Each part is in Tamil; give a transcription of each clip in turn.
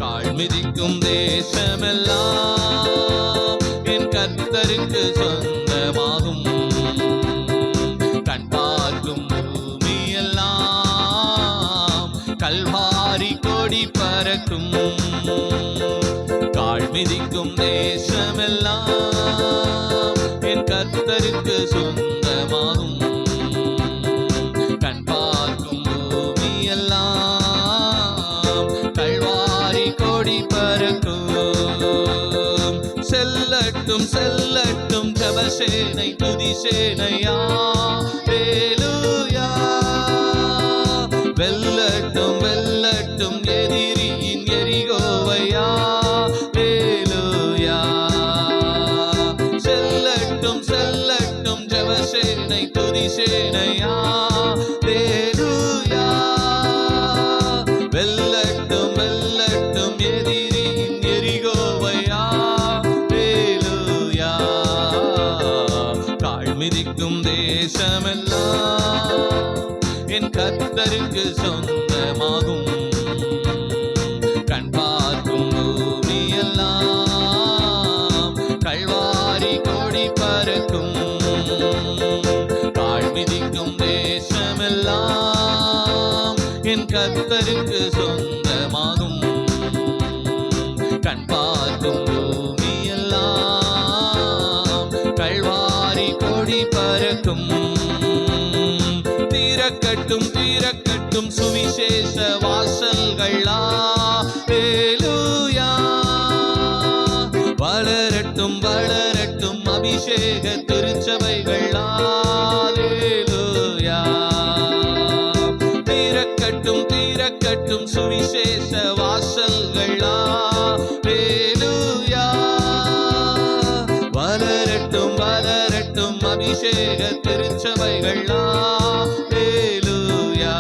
கால் மிதிக்கும் தேசமெல்லாம் என் கர்த்தருக்கு சொந்தமாகும். கண் பார்க்கும் பூமியெல்லாம் கல்வாரி கொடி பறக்கும். கால் மிதிக்கும் தேசமெல்லாம் என் கர்த்தருக்கு சொந்தமாகும். கண் பார்க்கும் பூமியெல்லாம் கல்வாரி கொடி பறக்கும். செல்லட்டும் செல்லட்டும் ஜெபசேனை துதிசேனையா ஹல்லேலூயா. வெல்லட்டும் வெல்லட்டும் எதிரியின் எரிகோவையா ஹல்லேலூயா. செல்லட்டும் செல்லட்டும் ஜெபசேனை துதிசேனையா ஹல்லேலூயா. வெல்லட்டும் வெல்லட்டும் எதிரியின் எரிகோவையா ஹல்லேலூயா. கால் மிதிக்கும் தேசமெல்லாம் என் கர்த்தருக்கு சொந்தமாகும். கண் பார்க்கும் பூமியெல்லாம் கல்வாரி கொடி பறக்கும். கால் மிதிக்கும் தேசமெல்லாம் என் கர்த்தருக்கு சொந்தமாகும். கண் பார்க்கும் பூமியெல்லாம் கல்வாரி கொடி பறக்கும். திறக்கட்டும் திறக்கட்டும் சுவிசேஷ வாசல்களா ஹல்லேலூயா. வளரட்டும் வளரட்டும் அபிஷேக திருச்சபைகளா ஹல்லேலூயா. திறக்கட்டும் திறக்கட்டும் சுவிசேஷ வாசல்களா ஹல்லேலூயா. வளரட்டும் வளரட்டும் அபிஷேக திருச்சபைகளா ஹல்லேலூயா.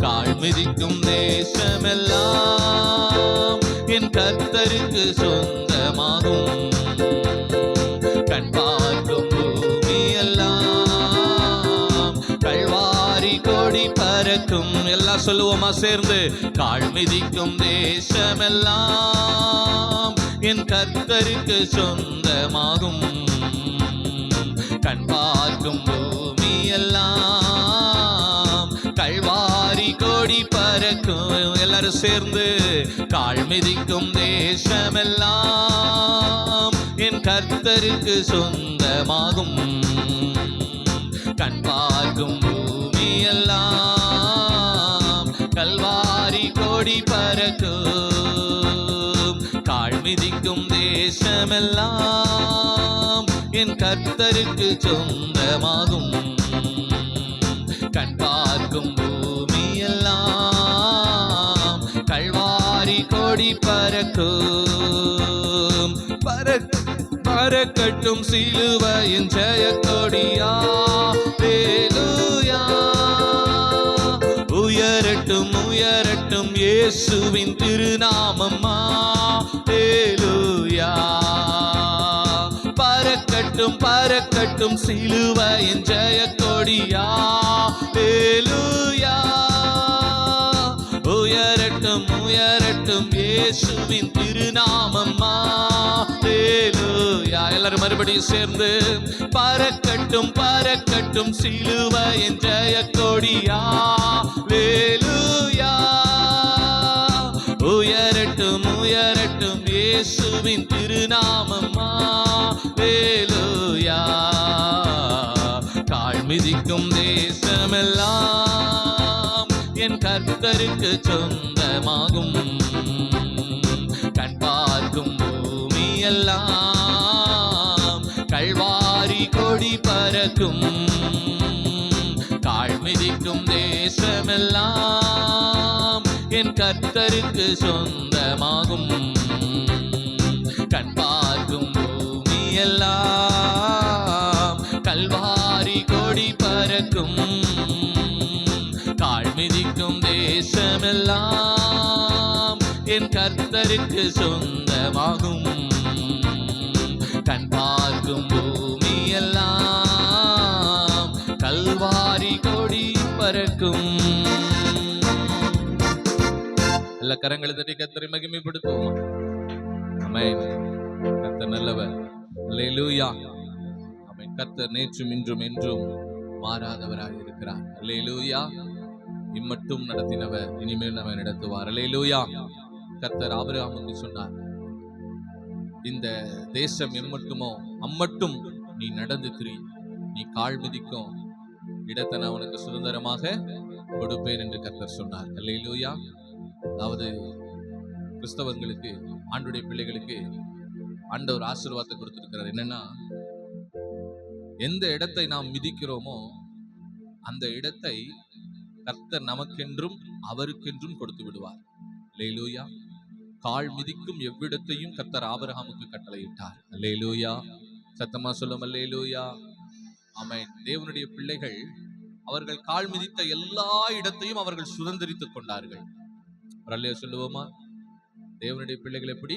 கால் மிதிக்கும் தேசமெல்லாம் என் கர்த்தருக்கு சொந்தமாகும். கண் பார்க்கும் பூமியெல்லாம் கல்வாரி கொடி பறக்கும். எல்லாம் சொல்லுவோமா சேர்ந்து? கால் மிதிக்கும் தேசமெல்லாம் என் கர்த்தருக்கு சொந்தமாகும். கண் பார்க்கும் பூமியெல்லாம் கல்வாரி கொடி பறக்கும். எல்லாரும் சேர்ந்து கால் மிதிக்கும் தேசமெல்லாம் என் கர்த்தருக்கு சொந்தமாகும். கண் பார்க்கும் பூமியெல்லாம் கல்வாரி கொடி பறக்கும். கால் மிதிக்கும் தேசமெல்லாம் என் கர்த்தருக்கு சொந்தமாகும். கண் பார்க்கும் பூமியெல்லாம் கல்வாரி கொடி பறக்கும். பறக்கட்டும் சிலுவையின் ஜெயக்கொடியா ஹல்லேலூயா. உயரட்டும் உயரட்டும் இயேசுவின் திருநாமம்மா ஹல்லேலூயா. பறக்கட்டும் பறக்கட்டும் சிலுவையின் ஜெயக்கொடியா ஹல்லேலூயா. உயரட்டும் உயரட்டும் இயேசுவின் திருநாமம்மா ஹல்லேலூயா. எல்லாரும் மறுபடியும் சேர்ந்து பறக்கட்டும் பறக்கட்டும் சிலுவையின் ஜெயக்கொடியா ஹல்லேலூயா. உயரட்டும் உயரட்டும் இயேசுவின் திருநாமம்மா ஹல்லேலூயா. கால் மிதிக்கும் தேசமெல்லாம் என் கர்த்தருக்கு சொந்தமாகும். கண் பார்க்கும் பூமியெல்லாம் கல்வாரி கொடி பறக்கும். கால் மிதிக்கும் தேசமெல்லாம் என் கர்த்தருக்கு சொந்தமாகும். கண் பார்க்கும் பூமியெல்லாம் கல்வாரி கொடி பறக்கும். கால் மிதிக்கும் தேசமெல்லாம் என் கர்த்தருக்கு சொந்தமாகும். கண் பார்க்கும் பூமியெல்லாம் கல்வாரி கொடி பறக்கும். எல்லா கரங்களை தட்டி கர்த்தரை மகிமைப்படுத்துவோம். ஆமென். கர்த்தர் நல்லவர். அல்லேலூயா. ஆமென். கர்த்தர் நேற்றும் இன்றும் என்றும் மாறாதவராய் இருக்கிறார். அல்லேலூயா. இம்மட்டும் நடத்தினவர் இனிமேல் நம்ம நடத்துவார். அல்லேலூயா. கர்த்தர் ஆபிரகாமுக்கு சொன்னார், இந்த தேசம் எம்மட்டுமோ அம்மட்டும் நீ நடந்து திரி, நீ கால் மிதிக்கும் இடத்தை நான் உனக்கு சுதந்திரமாக கொடுப்பேன் என்று கர்த்தர் சொன்னார். அல்லேலூயா. அதாவது கிறிஸ்தவர்களுக்கு, ஆண்டுடைய பிள்ளைகளுக்கு ஆண்டவர் ஆசீர்வாதத்தை கொடுத்திருக்கிறார். என்னன்னா, எந்த இடத்தை நாம் மிதிக்கிறோமோ அந்த இடத்தை கர்த்தர் நமக்கென்றும் அவருக்கென்றும் கொடுத்து விடுவார். அல்லேலூயா. கால் மிதிக்கும் எவ்விடத்தையும் கர்த்தர் ஆபிரகாமுக்கு கட்டளையிட்டார். அல்லேலூயா. சத்தமா சொல்லும் அல்லேலூயா. ஆமென். தேவனுடைய பிள்ளைகள் அவர்கள் கால் மிதித்த எல்லா இடத்தையும் அவர்கள் சுதந்திரித்துக் கொண்டார்கள். அல்லேலூயா சொல்லுவோமா? தேவனுடைய பிள்ளைகள் எப்படி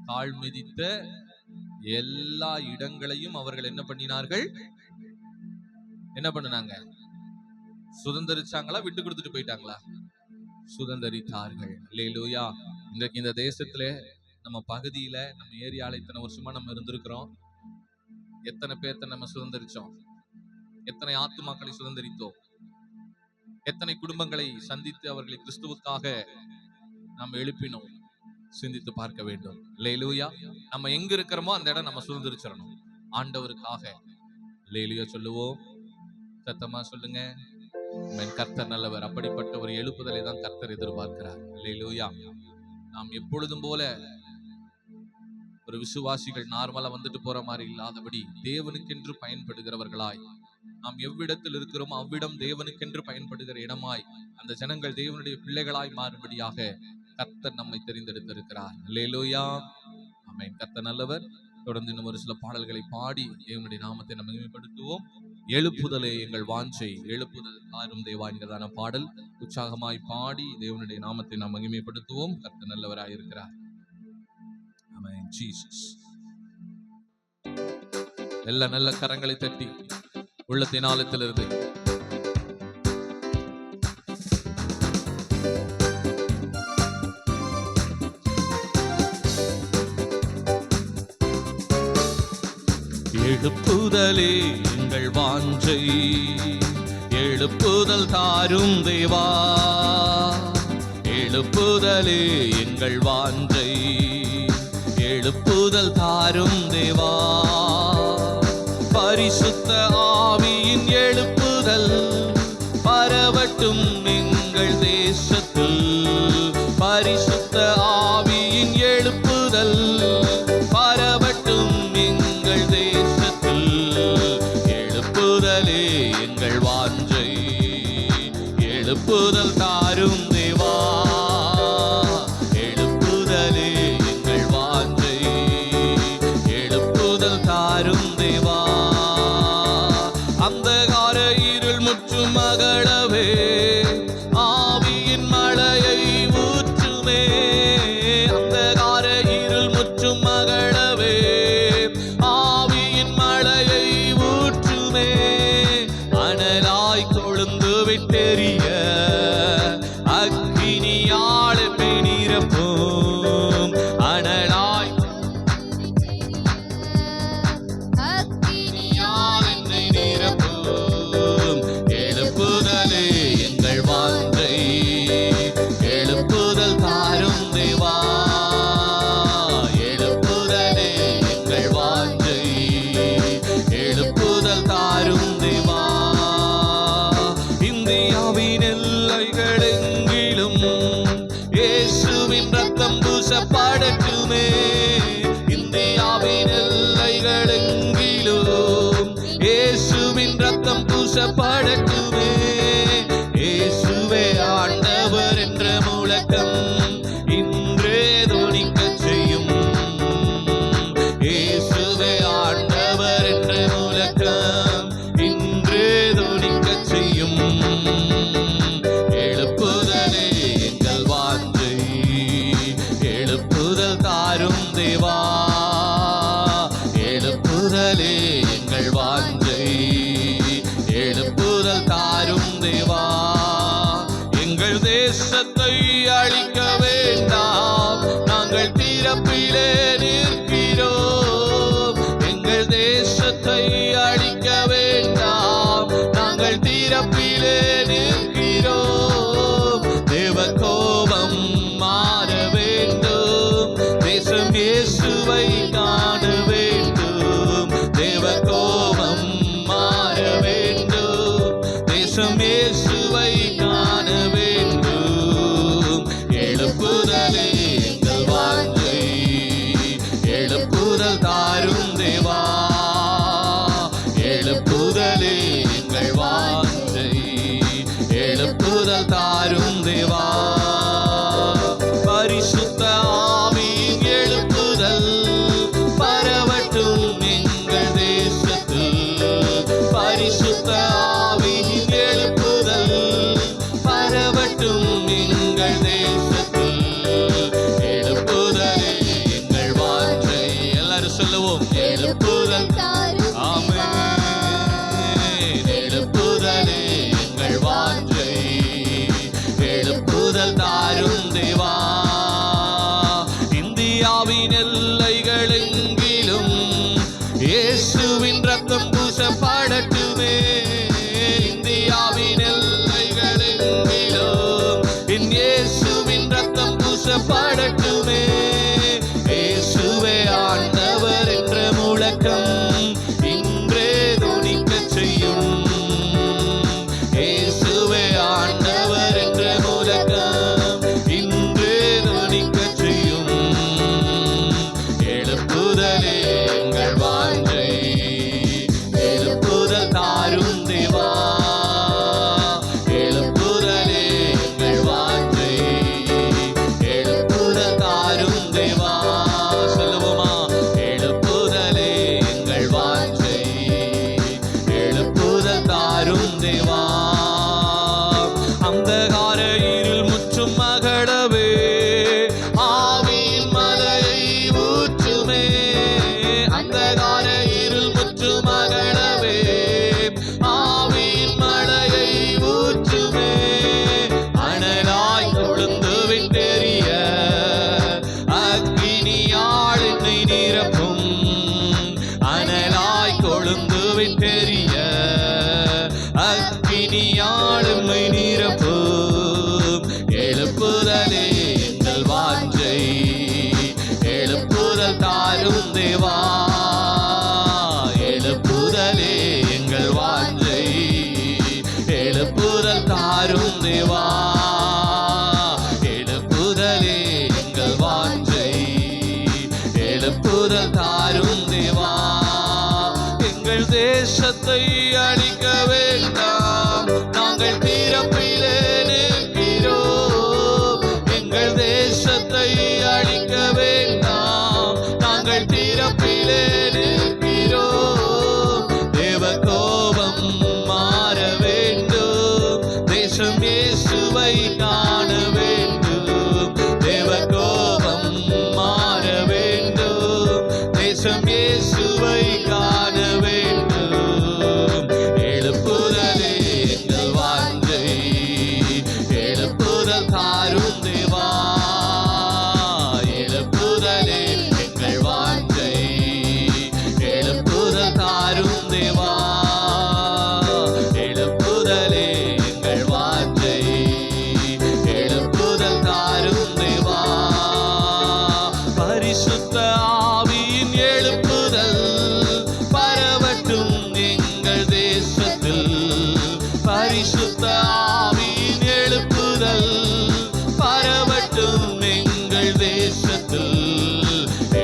கால் மிதித்த எல்லா இடங்களையும் அவர்கள் என்ன பண்ணினார்கள்? என்ன பண்ணினாங்க? சுதந்திரிச்சாங்களா? விட்டு கொடுத்துட்டு போயிட்டாங்களா? சுதந்திரித்தார்கள். அல்லேலூயா. இன்றைக்கு இந்த தேசத்துல, நம்ம பகுதியில, நம்ம ஏரியால இத்தனை வருஷமா நம்ம இருந்திருக்கிறோம். எத்தனை பேர்த்த நம்ம சுதந்திரிச்சோம்? எத்தனை ஆத்துமாக்களை சுதந்திரித்தோம்? எத்தனை குடும்பங்களை சந்தித்து அவர்களை கிறிஸ்துவுக்காக நாம் எழுப்பினோம்? சிந்தித்து பார்க்க வேண்டும். அல்லேலூயா. நம்ம எங்க இருக்கிறோமோ அந்த இடம் நம்ம சுதந்திரிச்சிடணும் ஆண்டவருக்காக. அல்லேலூயா சொல்லுவோம். சத்தமா சொல்லுங்க. கர்த்தர் நல்லவர். அப்படிப்பட்ட ஒரு எழுப்புதலை தான் கர்த்தர் எதிர்பார்க்கிறார். அல்லேலூயா. நாம் எப்பொழுதும் போல ஒரு விசுவாசிகள் நார்மலா வந்துட்டு போற மாதிரி இல்லாதபடி தேவனுக்கென்று பயன்படுகிறவர்களாய், நாம் எவ்விடத்தில் இருக்கிறோமோ அவ்விடம் தேவனுக்கென்று பயன்படுகிற இடமாய் அந்த ஜனங்கள் தேவனுடைய பிள்ளைகளாய் மாறும்படியாக கர்த்தர் நம்மை தெரிந்தெடுத்திருக்கிறார். அல்லேலூயா. ஆமென். கர்த்தர் நல்லவர். தொடர்ந்து இன்னும் ஒரு சில பாடல்களை பாடி தேவனுடைய நாமத்தை நம்ம மகிமைப்படுத்துவோம். எழுப்புதலே எங்கள் வாஞ்சை, எழுப்புதல் தாரும் தேவா என்கிறதான பாடல் உற்சாகமாய் பாடி தேவனுடைய நாமத்தை நாம் மகிமைப்படுத்துவோம். கர்த்தர் நல்லவராய் இருக்கிறார். ஆமென். ஜீசஸ். எல்லா நல்ல கரங்களை தட்டி உள்ளத்தின் ஆழத்திலிருந்து எழுப்புதலே எங்கள் வாஞ்சை, எழுப்புதல் தாரும் தேவா, எழுப்புதலே எங்கள் வாஞ்சை, எழுப்புதல் தாரும் தேவா. பரிசுத்த ஆவியின் எழுப்புதல் பரவட்டும் எங்கள் தேசத்தில், பரிசுத்த ஆவியின் எழுப்புதல் பரவட்டும் எங்கள் தேசத்தில். எழுப்புதலே எங்கள் வாஞ்சை, எழுப்புதல் தாரும் தேவா, எழுப்புதலே எங்கள் வாஞ்சை, எழுப்புதல் தாரும் தேவா. அந்தகார இருள் முற்றும் அகலவே ஆவியின் மழையை ஊற்றுமே, அந்தகார இருள் முற்றும் அகலவே ஆவியின் மழையை ஊற்றுமே. அனலாய் கொழுந்து விட்டெறிய அக்கினியால் என்னை நிரப்பும், அனலாய் அக்கினியால் என்னை நிரப்பும். எழுப்புதலே எங்கள் வாஞ்சை, எழுப்புதல் தாரும் தேவா, எழுப்புதலே எங்கள் வாஞ்சை, எழுப்புதல் தாரும் தேவா. இந்தியாவின் எல்லைகளெங்கிலும் இயேசுவின் ரத்தம் பூசப்படட்டுமே, இந்தியாவின் எல்லைகளெங்கிலும் இயேசுவின் ரத்தம் பூசப்படட்டுமே. இயேசுவே ஆண்டவர் என்ற முழக்கம் இன்றே தொனிக்கச் செய்யும், இயேசுவே ஆண்டவர் என்ற முழக்கம் இன்றே தொனிக்கச் செய்யும். எழுப்புதலே எங்கள் வாஞ்சை, எழுப்புதல் தாரும் தேவா, எழுப்புதலே எங்கள் வாஞ்சை, எழுப்புதல் தாரும் தேவா. எங்கள் தேசத்தை அழிக்க புறப்படட்டுமே. இயேசுவே ஆண்டவர் என்ற முழக்கம் இன்றே துணிக்கச் செய்யும். இயேசுவே ஆண்டவர் என்ற முழக்கம் இன்றே துணிக்கச் செய்யும். எழுப்புதலே எங்கள் வாஞ்சை, எழுப்புதல் தாரும் தேவா. எழுப்புதலே எங்கள் வாஞ்சை, எழுப்புதல் தாரும் தேவா. சொல்லுவோமா? எழுப்புதலே எங்கள் வாஞ்சை, எழுப்புதல் தாரும் தேவா. அந்தகார இருள் முற்றும் அகலவே ஆவியின் மலையை ஊற்றுமே. அந்தகார இருள் முற்றும் அகலவே ஆவியின் மலையை ஊற்றுமே. அனலாய் கொழுந்து விட்டெறிய அக்கினியால் என்னை நிரப்பும். அனலாய் கொழுந்து விட்டெறிய அக்கினியால் என்னை நிரப்பும். எழுப்புதலே எங்கள் வாஞ்சை, எழுப்புதல் தாரும் தேவா. எழுப்புதலே எங்கள் வாஞ்சை, எழுப்புதல் தாரும் தேவா. எழுப்புதலே எங்கள் வாஞ்சை, எழுப்புதல் தாரும் தேவா. எங்கள் தேசத்தை அழிக்க வேண்டாம், நாங்கள் பிறப்பிலே நிற்கிறோம். எங்கள் தேசத்தை அழிக்க வேண்டாம், நாங்கள் பிறப்பிலே நிற்கிறோம். தேவ கோபம் மாற வேண்டும், தேசம் இயேசுவை காண வேண்டும். தேவ கோபம் மாற வேண்டும், தேசம் இயேசுவை காண வேண்டும். எழுப்புதலே எங்கள் வாஞ்சை, எழுப்புதல் தாரும் தேவா. எழுப்புதலே எங்கள் வாஞ்சை, எழுப்புதல் தாரும் தேவா. எழுப்புதலே எங்கள் வாஞ்சை, எழுப்புதல் தாரும் தேவா. பரிசுத்த ஆவியின் எழுப்புதல் பரவட்டும் எங்கள் தேசத்தில். பரிசுத்த ஆவியின் எழுப்புதல் பரவட்டும் எங்கள் தேசத்தில்.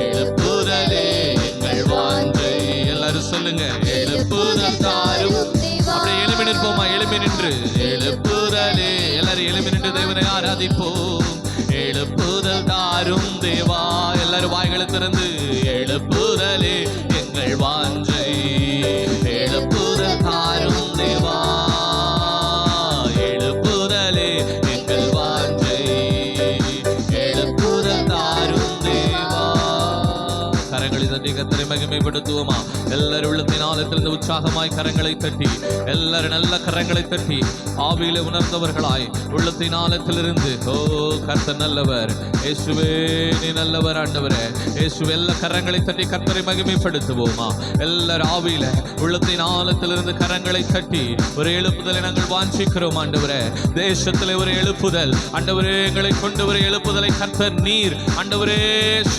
எழுப்புதலே எங்கள் வாஞ்சை. எல்லாரும் சொல்லுங்க, எழுப்புதல் தாரும். அப்படியே எழுப்பி நிற்போமா? எழுப்பி நின்று எழுப்புதலே. எல்லாரும் எழுப்பி நின்று தேவனை ஆராதிப்போம். எழுப்புதல் தாரும் தேவா. எல்லாரும் வாய்களை திறந்து எழுப்புதலே எங்கள் வாஞ்சை, எழுப்புதல் தாரும் தேவா. எழுப்புதலே எங்கள் வாஞ்சை, எழுப்புதல் தாரும் தேவா. கரங்களை தட்டி கர்த்தரை மகிமைப்படுத்துவோமா? எல்லாரும் உள்ளத்தின் ஆழத்திலிருந்து உற்சாகமாய் கரங்களை தட்டி, எல்லாரும் நல்ல கரங்களை தட்டி ஆவியிலே உணர்ந்தவர்களாய் உள்ளத்தின் ஆழத்திலிருந்து, ஓ கர்த்தர் நல்லவர், இயேசுவே நீ நல்லவர் ஆண்டவரே, இயேசுவே. எல்லா கரங்களை தட்டி கர்த்தரை மகிமைப்படுத்துவோமா? எல்லாரும் ஆவியில உள்ளத்தின் ஆழத்திலிருந்து கரங்களை தட்டி ஒரு எழுப்புதலை நாங்கள் வாஞ்சிக்கிறோம் ஆண்டவரே. தேசத்திலே ஒரு எழுப்புதல் ஆண்டவரே, எங்களை கொண்டு ஒரு எழுப்புதலை கர்த்தர் நீர் ஆண்டவரே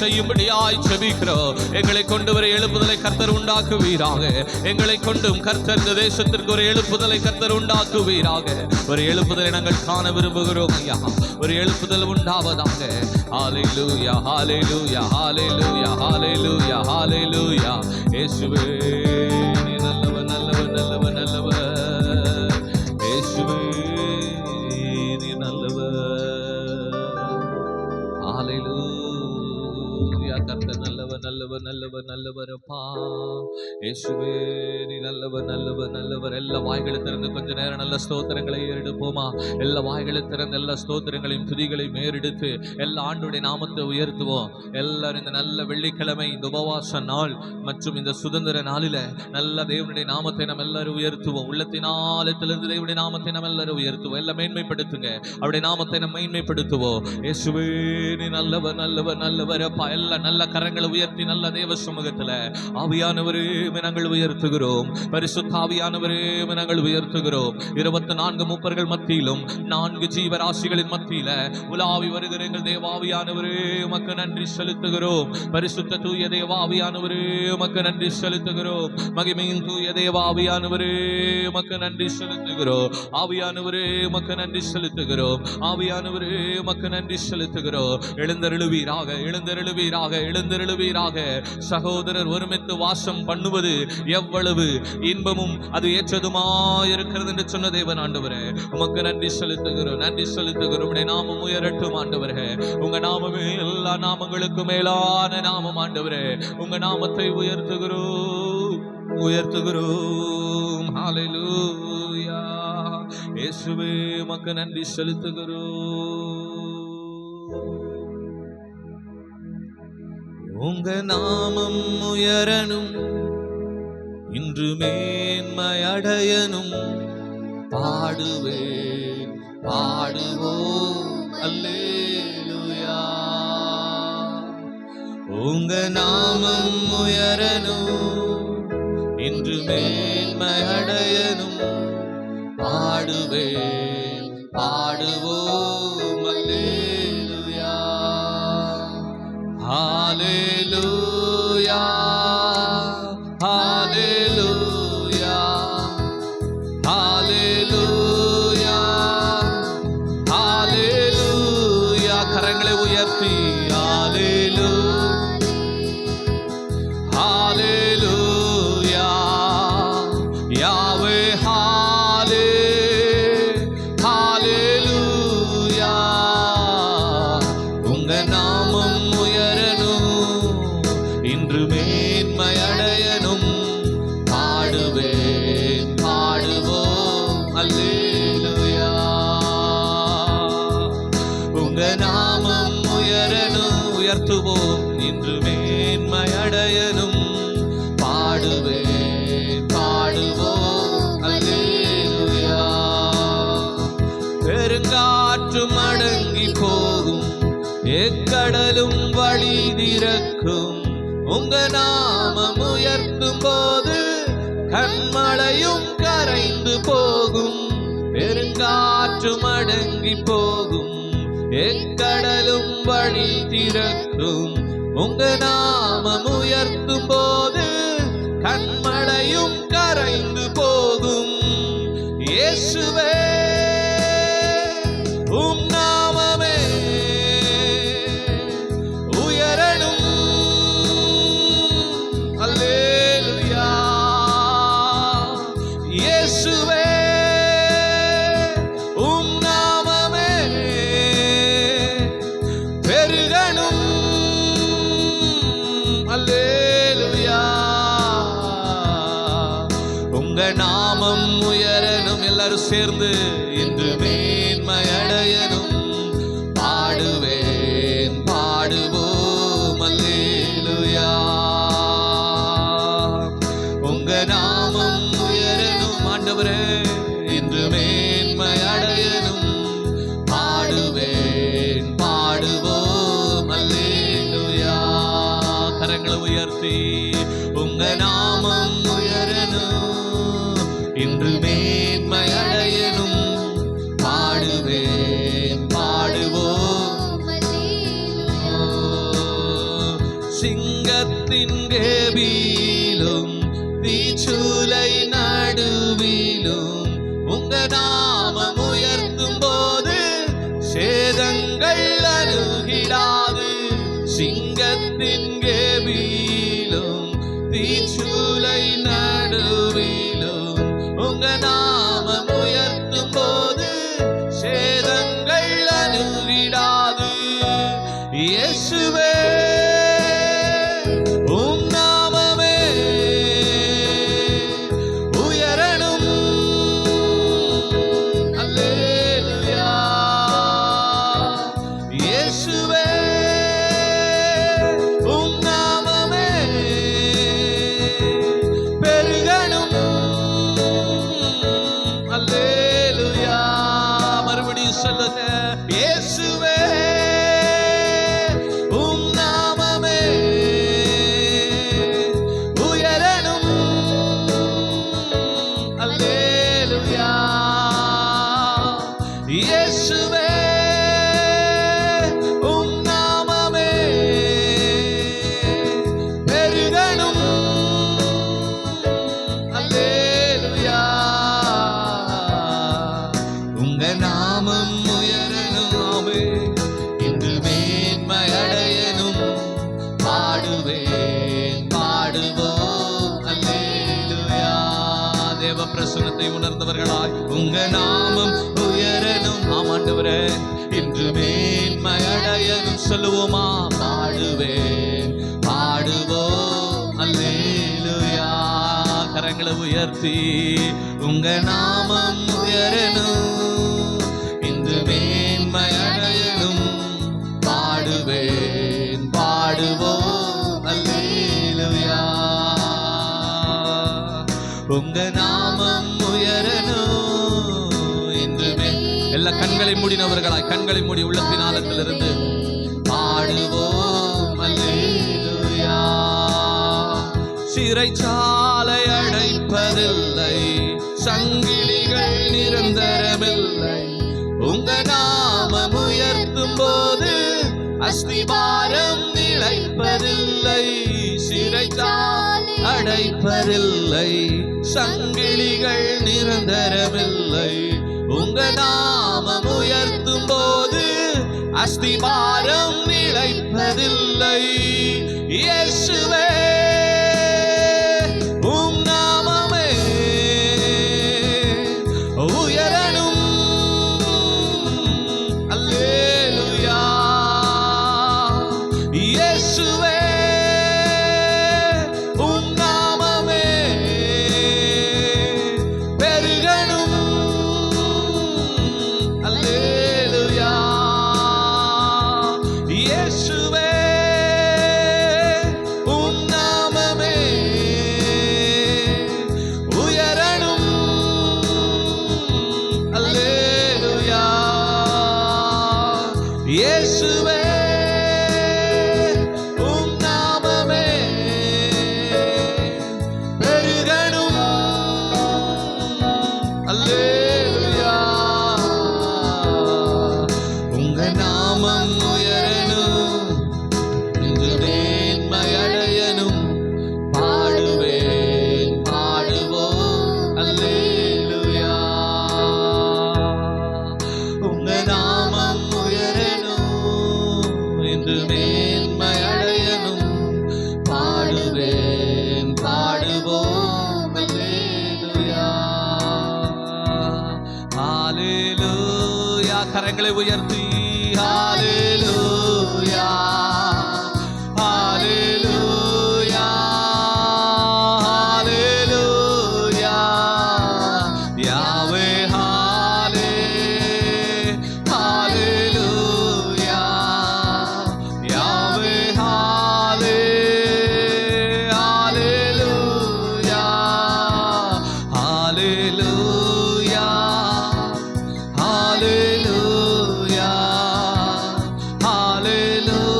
செய்யும்படியாய் ஜெபிக்கிறோம். எங்களை கொண்டு ஒரு எழுப்புதலை கர்த்தர் உண்டாக்குவீராக. எங்களை கொண்டும் கர்த்தர் இந்த தேசத்திற்கு ஒரு எழுப்புதலை கர்த்தர் உண்டாக்குவீராக. ஒரு எழுப்புதலை நாங்கள் காண விரும்புகிறோம் ஐயா. ஒரு எழுப்புதல் உண்டாவதாக. ஹல்லேலூயா, ஹல்லேலூயா, ஹல்லேலூயா, ஹல்லேலூயா, ஹல்லேலூயா. இயேசுவே நீ நல்லவர், நல்லவர், நல்லவர், நல்லவர். இயேசுவே நீ நல்லவர். ஹல்லேலூயா. கர்த்தர் நல்லவர், நல்லவர், நல்லவர், நல்லவரப்பா. இயேசுவே நீ நல்லவர், நல்லவர், நல்லவர். எல்லா வாய்களை திறந்து கொஞ்ச நேரம் நல்ல ஸ்தோத்திரங்களை ஏறெடுப்போமா? எல்லா வாய்களை திறந்து எல்லா ஸ்தோத்திரங்களையும் துதிகளையும் ஏறெடுத்து எல்லா ஆண்டுடைய நாமத்தை உயர்த்துவோம். எல்லாரும் இந்த நல்ல வெள்ளிக்கிழமை, இந்த உபவாச நாள் மற்றும் இந்த சுதந்திர நாளில நல்ல தேவனுடைய நாமத்தை நம்ம எல்லாரும் உயர்த்துவோம். உள்ளத்தின் ஆழத்திலிருந்து தேவனுடைய நாமத்தை நம்ம எல்லாரும் உயர்த்துவோம். எல்லாம் மேன்மைப்படுத்துங்க, அவருடைய நாமத்தை நம்ம மேன்மைப்படுத்துவோம். இயேசுவே நீ நல்லவர், நல்லவர், நல்லவரப்பா. எல்லா நல்ல கரங்களை உயர்த்தி நல்ல தேவ சமூகத்துல ஆவியானவரே நாங்கள் உயர்த்துகிறோம். பரிசுத்த ஆவியானவரே நாங்கள் உயர்த்துகிறோம். 24 மூப்பர்கள் மத்தியிலும் 4 ஜீவராசிகளின் மத்தியில உலாவி வருகிற எங்கள் தேவாவியானவரே உமக்கு நன்றி செலுத்துகிறோம். பரிசுத்த தூய தேவாவியானவரே உமக்கு நன்றி செலுத்துகிறோம். மகிமையின் தூய தேவாவியானவரே உமக்கு நன்றி செலுத்துகிறோம். ஆவியானவரே உமக்கு நன்றி செலுத்துகிறோம். ஆவியானவரே உமக்கு நன்றி செலுத்துகிறோம். எழுந்தருளுவீராக, எழுந்தருளுவீராக, எழுந்தருளுவீராக. சகோதரர் ஒருமித்து வாசம் பண்ணுவது எவ்வளவு இன்பமும் அது ஏற்றதுமாயிருக்கிறது என்று சொன்ன தேவன் ஆண்டவரே உமக்கு நன்றி செலுத்துகிறோம். நன்றி செலுத்துகிறோம். உம்முடைய நாமம் உயரட்டும் ஆண்டவரே. உங்க நாமமே எல்லா நாமங்களுக்கும் மேலான நாமம் ஆண்டவரே. உங்க நாமத்தை உயர்த்துகிறோம், உயர்த்துகிறோம். ஹல்லேலூயா. இயேசுவே உமக்கு நன்றி செலுத்துகிறோம். உங்க நாமம் உயரணும், இன்று மேன்மையடையணும். பாடுவேன், பாடுவோம் அல்லேலூயா. உங்க நாமம் உயரணும், இன்று மேன்மையடையணும். பாடுவேன், பாடுவோம் அல்லேலூயா. ஹல்லேலூயா, ஹல்லேலூயா, ஹல்லேலூயா, ஹல்லேலூயா. கரங்களை உயர்த்தி ஹல்லேலூயா, ஹல்லேலூயா. யாவே ஹல்லேலூயா. உங்க நாமம் உயரணும், இன்று மேன்மையடையணும். பாடுவேன், பாடுவோம் அல்லேலூயா. உங்க நாமம் உயரணும், உயர்த்துவோம், இன்று மேன்மையடையணும். பாடுவேன், பாடுவோம் அல்லேலூயா. பெருங்காற்றும் அடங்கி போகும், எக்கடலும் வழி திறக்கும். உங்க நாமம் உயர்த்தும் போது கண்மழையும் கரைந்து போகும். பெருங்காற்றும் அடங்கி போகும், எக்கடலும் வழி திறக்கும். உங்க நாமம் உயர்த்தும் போது கண்மழையும் கரைந்து போகும். இயேசுவே உம் நாமமே உயரணும். அல்லேலூயா. இயேசுவே உம் நாமமே பெருகணும். அல்லேலூயா. உங்க நாமம் உயரணும். எல்லாரும் சேர்ந்து இன்று மேன்மையடையணும். பாடுவேன், பாடுவோம் அல்லேலூயா. உங்க நாமம் உயரணும் ஆண்டவரே, இன்று மேன்மையடையணும். பாடுவேன், பாடுவோம் அல்லேலூயா. கரங்களை உயர்த்தி உங்க நாமம் உயரணும், இன்று மேன்மையடையணும். பாடுவேன், பாடுவோம் அல்லேலூயா. சிங்கத்தின் கேபிலும் தீச்சூலை நடுவிலும் உங்க நாமம் உயர்த்தும் போது சேதங்கள் அணுகிடாது. சிங்கத்தின் கேபிலும் தீச்சூலை நடுவிலும் உங்க நாமம் உயர்த்தும் போது சேதங்கள் அணுகிடாது. இயேசுவே உம் நாமமே உயரணும். அல்லேலூயா. இயேசுவே உம் நாமமே பெருகணும். அல்லேலூயா. மறுபடியும் சொல்லுங்க. இயேசுவே உம் பிரசன்னத்தை உணர்ந்தவர்களாய் உங்க நாமம் உயரணும். ஆமாண்டவரே, இன்று மேன்மை அடையணும் சொல்லுவோமா? பாடுவேன் பாடுவோம் அல்லேலூயா. கரங்களை உயர்த்தி உங்க நாமம் உயரணும், இன்று மேன்மை அடையணும். பாடுவேன் பாடுவோம் அல்லேலூயா. உங்க நாமம் உயரணும் என்றுமே. எல்லா கண்களை மூடினவர்களாய் கண்களை மூடி உள்ளத்தின் ஆழத்திலிருந்து பாடுவோம் அல்லேலூயா. சிறைச்சாலை அடைப்பதில்லை, சங்கிலிகள் நிரந்தரமில்லை. உங்க நாமம் உயர்த்தும் போது அஸ்திபாரம் நிலைப்பதில்லை. சிறைச்சாலை அடைப்பதில்லை, சங்கிலிகள் நிரந்தரமில்லை. உங்க நாமம் உயர்த்தும் போது அஸ்திபாரம் நிலைப்பதில்லை. இயேசுவே உம் நாமமே உயரணும். அல்லேலூயா. இயேசுவே உம் நாமமே பெருகணும். அல்லேலூயா. இயேசுவே உம் நாமமே உயரணும். அல்லேலூயா. இயேசுவே உம் நாமமே பெருகணும். அல்லேலூயா. உங்க நாமம் உயரணும், இன்று மேன்மை அடையணும். பாடுவேன் பாடுவோம் அல்லேலூயா. உங்க நாமம் உயரணும், இன்று மேன்மை அடையணும். பாடுவேன் பாடுவோம் அல்லேலூயா. ஹalleluya. கரங்களை உயர்த்தி ஹalleluya ஹalleluya ஹalleluya. யாவே ஹாலே ஹalleluya. யாவே ஹாலே ஹalleluya ஹalleluya ஹalleluya ஹalleluya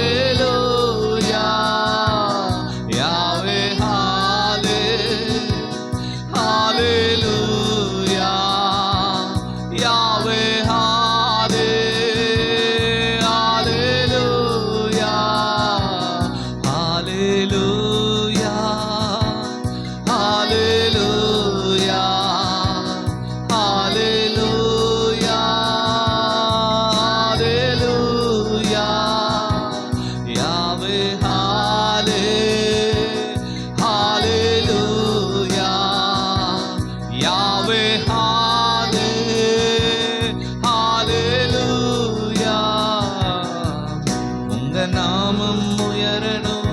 ஹalleluya. யாவே ஹாலே ஹalleluya. யாவே ஹாலே ஹalleluya ஹalleluya ஹalleluya ஹalleluya ஹalleluya. யாவே ஹாலே ஹalleluya. யாவே ஹாலே ஹalleluya. உங்க நாமம் உயரணும்,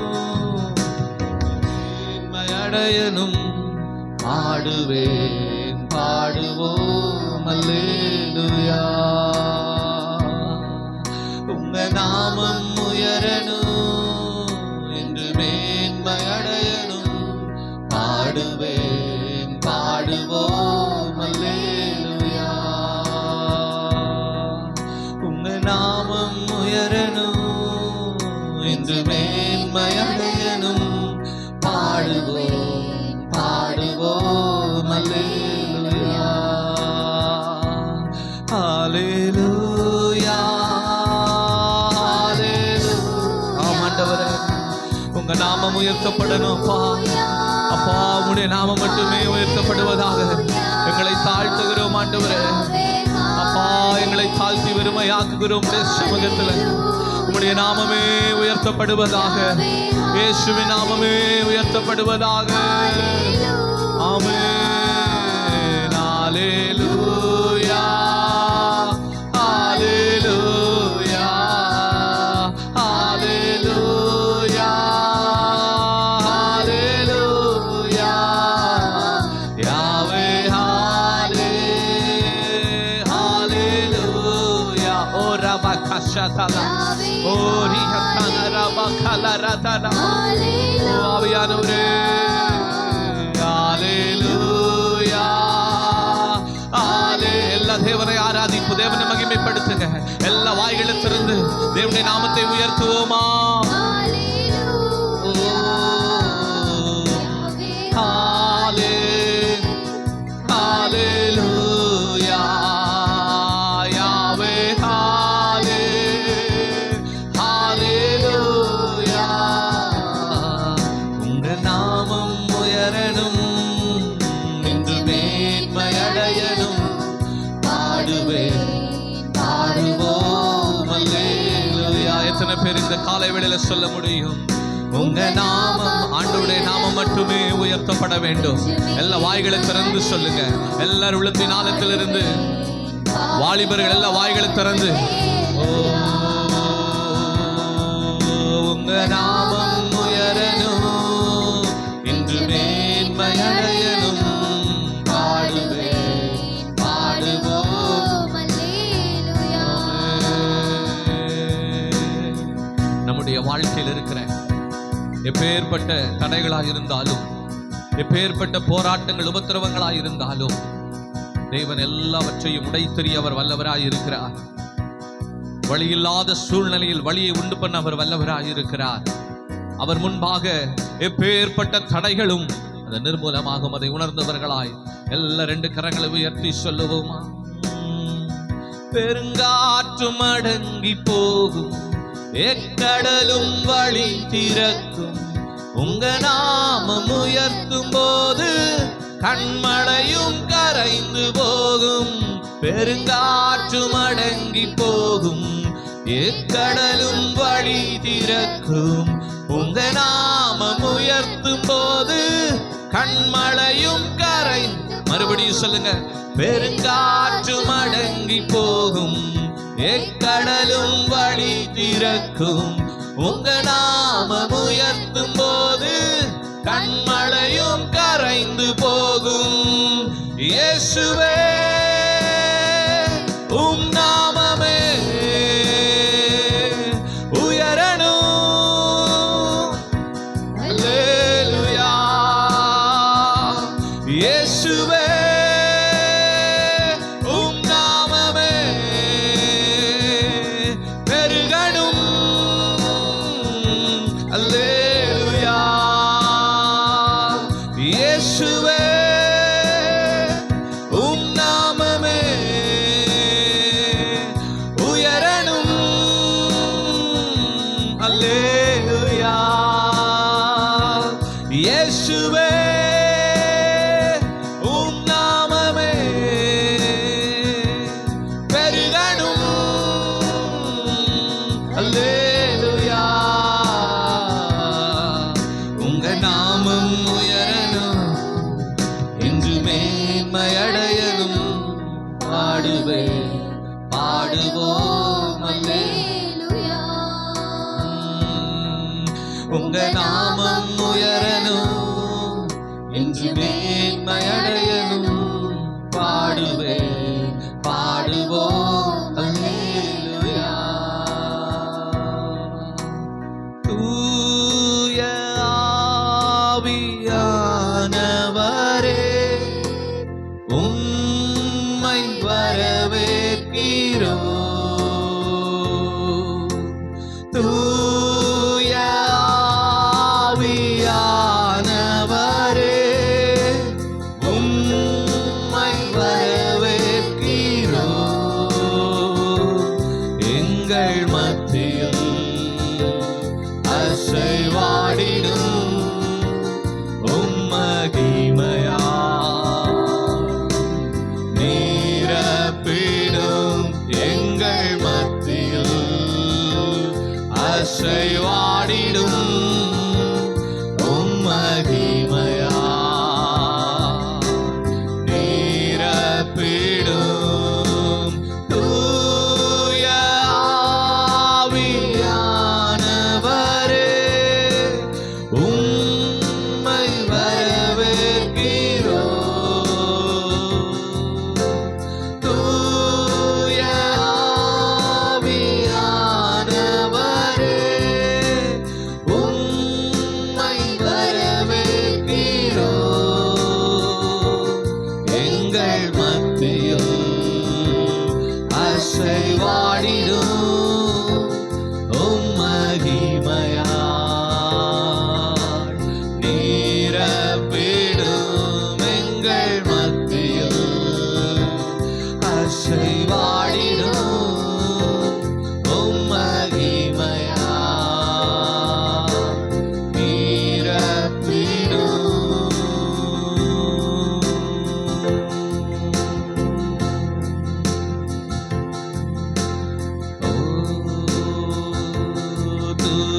மேன்மை அடையணும். பாடுவேன் பாடுவோம் அல்லேலூயா. உங்க நாமம் உயரணும், இன்று மேன்மை அடையணும். பாடுவேன் பாடுவோம் அல்லேலூயா. உங்க நாமம் உயரணும், இன்று மேன்மை அடையணும். பாடுவோம் பாடுவோம் அல்லேலூயா. ஹalleluya ஹalleluya. ஆமாண்டவரே, உங்க நாமம் உயர்த்தப்படணும் அப்பா. அப்பா, உம்முடைய நாமம் மட்டுமே உயர்த்தப்படுவதாக எங்களை தாழ்த்துகிறோம் ஆண்டவரே. அப்பா, எங்களை தாழ்த்தி வெறுமையாக்குகிறோம் சமூகத்தில். உம்முடைய நாமமே உயர்த்தப்படுவதாக. இயேசுவின் நாமமே உயர்த்தப்படுவதாக. ஆமென். ஹல்லேலூயா, ஹல்லேலூயா, ஹல்லேலூயா, ஹல்லேலூயா. யாவே ஹல்லே, ஹல்லேலூயா. ஓ ரபகஷதலா, ஓ ரிஹதன ரபகலரதன. ஓ ஆவியானவரே, ஹல்லேலூயா. எல்லா தேவனை ஆராதிப்பு, தேவனை மகிமைப்படுத்துங்க. எல்லா வாய்களும் திறந்து தேவனுடைய நாமத்தை உயர்த்துவோமா? ஹல்லேலூயா, யாவே ஹல்லே, ஹல்லேலூயா. உங்க நாமம் உயரணும், இன்று மேன்மையடையணும். பாடுவோம் அல்லேலூயா. எத்தனை பேர் இந்த காலை வேளையில சொல்ல முடியும்? உங்க நாமம், ஆண்டவருடைய நாமம் மட்டுமே உயர்த்தப்பட வேண்டும். எல்லா வாய்களை திறந்து சொல்லுங்க. எல்லாரும் உள்ளத்தின் ஆழத்திலிருந்து, வாலிபர்கள் எல்லா வாய்களை திறந்து, உங்க நாமம் உயரணும், இன்று மேன்மையடையணும். நம்முடைய வாழ்க்கையில் இருக்கிற எப்பேற்பட்ட தடைகளாக இருந்தாலும், எப்பேற்பட்ட போராட்டங்கள் உபத்திரவங்களாக இருந்தாலும், தேவன் எல்லாவற்றையும் உடைத்தெறிய அவர் வல்லவராய் இருக்கிறார். வழியில்லாத சூழ்நிலையில் வழியை உண்டு பண்ண அவர் வல்லவராய் இருக்கிறார். அவர் முன்பாக எப்பேற்பட்ட தடைகளும் அது நிர்மூலமாகும். அதை உணர்ந்தவர்களாய் எல்லா 2 கரங்களை உயர்த்தி சொல்லுவோமா? பெருங்காற்றும் அடங்கி போகும், எக்கடலும் வழி திறக்கும். உங்க நாமம் உயர்த்தும் போது கண்மழையும் கரைந்து போகும். பெருங்காற்றும் அடங்கி போகும், எக்கடலும் வழி திறக்கும். உங்க நாமம் உயர்த்தும் போது கண்மழையும் கரைந்து. மறுபடியும் சொல்லுங்க. பெருங்காற்றும் அடங்கி போகும், எக்கடலும் வழி திறக்கும். உங்க நாமம் உயர்த்தும் போது கண்மழையும் கரைந்து போகும். இயேசுவே உம் நாமமே உயரணும். அல்லேலூயா. இயேசுவே உங்க நாமம் உயரணும், இன்று மேன்மையடையணும். பாடுவேன், பாடுவோம் அல்லேலூயா. தூய ஆவியானவரே உம்மை வரவேற்கிறோம். அசைவாடிடும்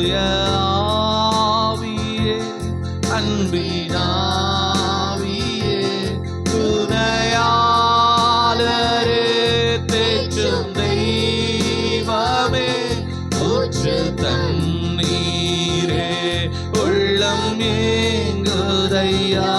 தூய ஆவியே அன்பினாவியே துணையாளரே தேற்றும் தெய்வமே ஊற்று தண்ணீரே உள்ளம் ஏங்குதையா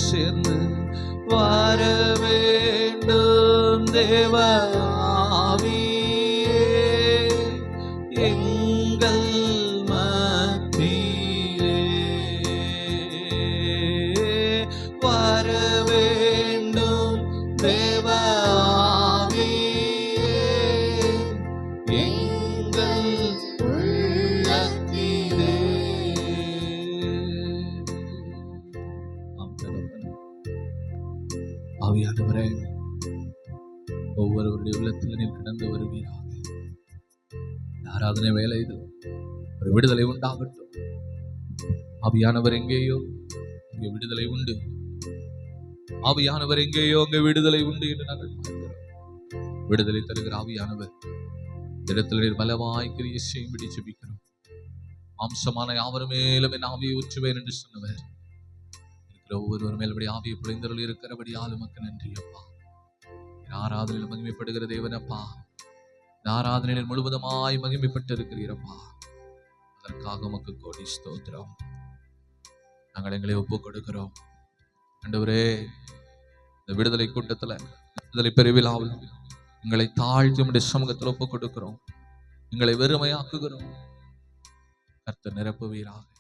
சேர்ந்து வர வேண்டும் தேவ ஆவியே எங்கள் மத்தியிலே வர வேண்டும் தேவ ஆவியே எங்கள் உள்ளத்திலே. ஆவியானவரே, ஒவ்வொருவருடைய உள்ளத்தில் நீர் கடந்து வருவீராக. ஆராதனை வேலையில் ஒரு விடுதலை உண்டாகட்டும். ஆவியானவர் எங்கேயோ அங்கே விடுதலை உண்டு. ஆவியானவர் எங்கேயோ அங்கே விடுதலை உண்டு என்று நாங்கள் பார்க்கிறோம். விடுதலை தருகிற ஆவியானவர் இடத்தில் நீர் பலமாய் கிரியை செய்யும்படி ஜெபிக்கிறோம். மாம்சமான யாவர் மேலும் என் ஆவியை ஊற்றுவேன் என்று சொன்னவர் ஒவ்வொருவர் மேல்படி ஆவியை பொழிந்தருள் இருக்கிறபடி ஆளுமக்கு நன்றி அப்பா. ஆராதனையில் மகிமைப்படுகிற தேவனப்பா, ஆராதனையில் முழுவதுமாய் மகிமைப்பட்டு இருக்கிறீரப்பா. அதற்காக உமக்கு கோடி ஸ்தோத்திரம். நாங்கள் எங்களை ஒப்பு கொடுக்கிறோம் ஆண்டவரே. இந்த விடுதலை கூட்டத்துல, விடுதலை பெருவிழாவில் எங்களை தாழ்த்தி உம்முடைய சமூகத்தில் ஒப்பு கொடுக்கிறோம். எங்களை வெறுமையாக்குகிறோம். கர்த்தர் நிரப்புவீராக.